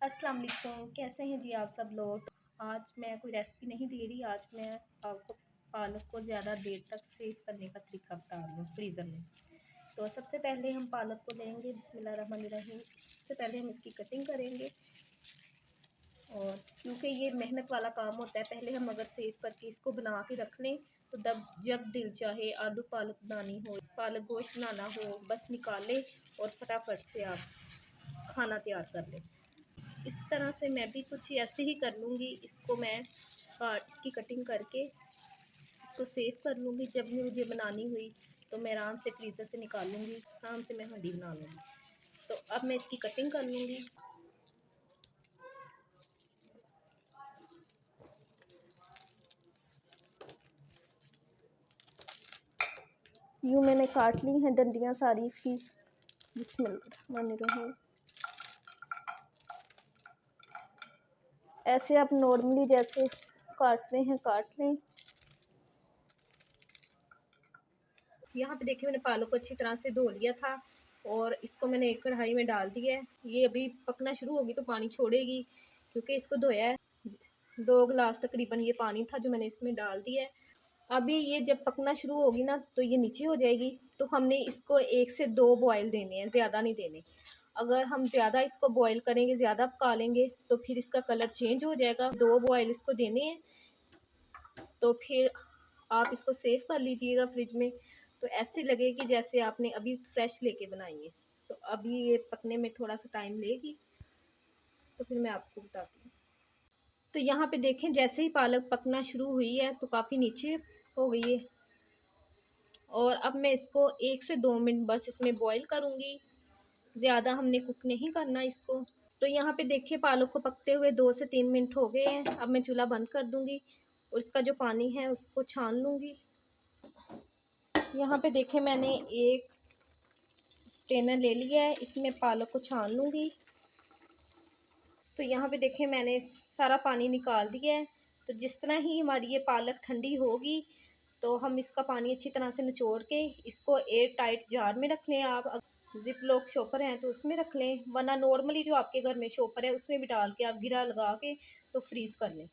अस्सलाम वालेकुम, कैसे हैं जी आप सब लोग। आज मैं कोई रेसिपी नहीं दे रही। आज मैं आपको पालक को ज़्यादा देर तक सेव करने का तरीका बता रही हूँ फ्रीज़र में। तो सबसे पहले हम पालक को लेंगे, बिस्मिल्लाहिर्रहमानिर्रहीम। सबसे पहले हम इसकी कटिंग करेंगे, और क्योंकि ये मेहनत वाला काम होता है, पहले हम अगर सेव करके इसको बना के रख लें तो जब दिल चाहे आलू पालक बनानी हो, पालक गोश्त बनाना हो, बस निकालें और फटाफट से आप खाना तैयार कर लें। इस तरह से मैं भी कुछ ऐसे ही कर लूँगी। इसको मैं इसकी कटिंग करके इसको सेव कर लूँगी। जब भी मुझे बनानी हुई तो मैं आराम से फ्रीज़र से निकाल लूँगी, आराम से मैं हंडी बना लूँगी। तो अब मैं इसकी कटिंग कर लूँगी। यूँ मैंने काट ली हैं डंडियाँ सारी इसकी। बिस्मिल्लाहिर्रहमानिर्रहीम। ऐसे आप नॉर्मली जैसे काटते हैं काट लें। यहाँ पे देखिए मैंने पालक को अच्छी तरह से धो लिया था और इसको मैंने एक कढ़ाई में डाल दिया है। ये अभी पकना शुरू होगी तो पानी छोड़ेगी, क्योंकि इसको धोया है। 2 गिलास तकरीबन ये पानी था जो मैंने इसमें डाल दिया है। अभी ये जब पकना शुरू होगी ना तो ये नीचे हो जाएगी। तो हमने इसको 1 से 2 बॉयल देने हैं, ज़्यादा नहीं देने। अगर हम ज़्यादा इसको बॉयल करेंगे, ज़्यादा पका लेंगे तो फिर इसका कलर चेंज हो जाएगा। 2 बॉयल इसको देने हैं। तो फिर आप इसको सेव कर लीजिएगा फ्रिज में, तो ऐसे लगे कि जैसे आपने अभी फ्रेश लेके बनाई है। तो अभी ये पकने में थोड़ा सा टाइम लेगी, तो फिर मैं आपको बताती हूँ। तो यहाँ पे देखें जैसे ही पालक पकना शुरू हुई है तो काफ़ी नीचे हो गई है, और अब मैं इसको 1 से 2 मिनट बस इसमें बॉईल करूँगी। ज़्यादा हमने कुक नहीं करना इसको। तो यहाँ पे देखिए पालक को पकते हुए 2 से 3 मिनट हो गए हैं। अब मैं चूल्हा बंद कर दूँगी और इसका जो पानी है उसको छान लूँगी। यहाँ पे देखें मैंने एक स्ट्रेनर ले लिया है, इसमें पालक को छान लूँगी। तो यहाँ पे देखें मैंने सारा पानी निकाल दिया है। तो जिस तरह ही हमारी ये पालक ठंडी होगी तो हम इसका पानी अच्छी तरह से निचोड़ के इसको एयर टाइट जार में रख लें। आप जिप लॉक शॉपर हैं तो उसमें रख लें, वरना नॉर्मली जो आपके घर में शॉपर है उसमें भी डाल के आप गिरा लगा के तो फ्रीज़ कर लें।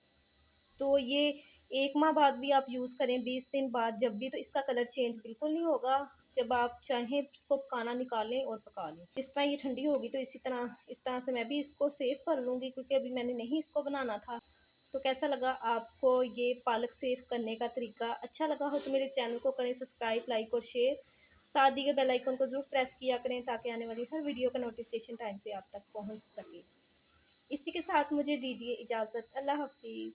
तो ये 1 माह बाद भी आप यूज़ करें, 20 दिन बाद जब भी, तो इसका कलर चेंज बिल्कुल नहीं होगा। जब आप चाहें इसको पकाना निकालें और पका लें। इस तरह ये ठंडी होगी तो इस तरह से मैं भी इसको सेव कर लूँगी, क्योंकि अभी मैंने नहीं इसको बनाना था। तो कैसा लगा आपको ये पालक सेव करने का तरीका? अच्छा लगा हो तो मेरे चैनल को करें सब्सक्राइब, लाइक और शेयर। साथ दिए बेल आइकन को ज़रूर प्रेस किया करें ताकि आने वाली हर वीडियो का नोटिफिकेशन टाइम से आप तक पहुँच सके। इसी के साथ मुझे दीजिए इजाज़त। अल्लाह हाफ़िज़।